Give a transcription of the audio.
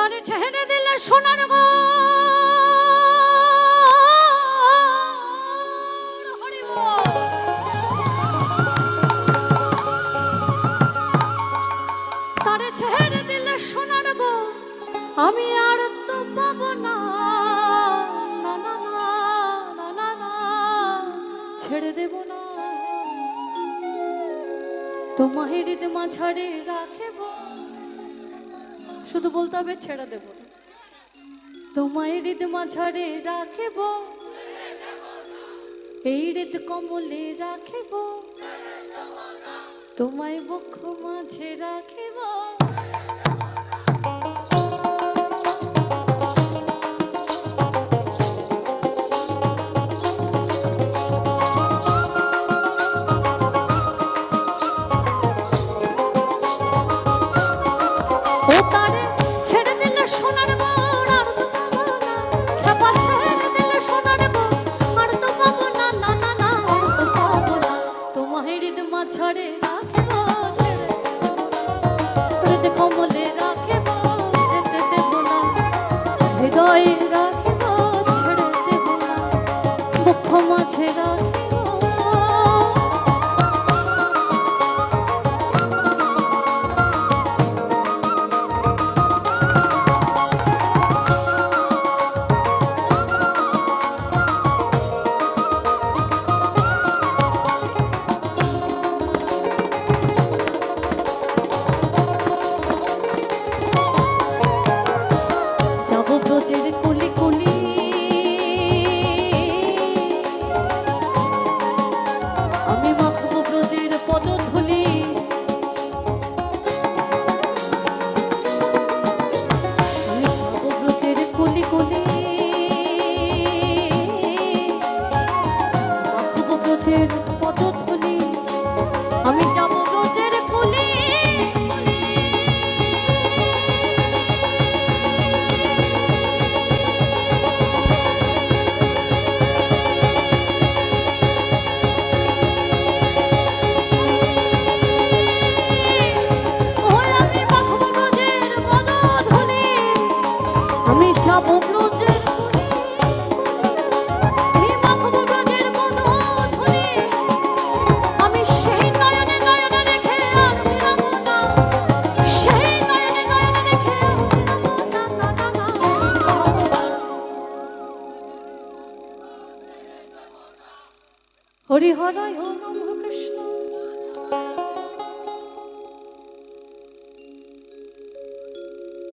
তারে ছেড়ে দিলে সোনার গো তারে ছেড়ে দিলে সোনার গো আমি আর তো পাবো না ছেড়ে দেব না তোমায় হৃদ মাঝারে রাখব শুধু বলতে হবে ছেড়ে দেব না তোমায় হৃদ মাঝারে রাখব এই হৃদ কমলে রাখব তোমায় বক্ষ মাঝে রাখব ছড়ে রাখবো হৃদ কমলে রাখবো যেতে দেব না হৃদয়ে রাখবো ছেড়ে দেব না বক্ষ মাঝে রাখবো ব্রজের কুলি কুলি আমি মাখবো ব্রজের পদধূলি আমি যাবো ব্রজের কুলি কুলি মাখবো ব্রজের পদধূলি আমি যাবো ব্রজের কুলি যাবো ব্রজের মাখবো ব্রজের মধুধূলি আমি সেই নয়নে নয়নে রেখে আর ফিরবো না সেই নয়নে নয়নে রেখে আর ফিরবো না হরি হরায় নমঃ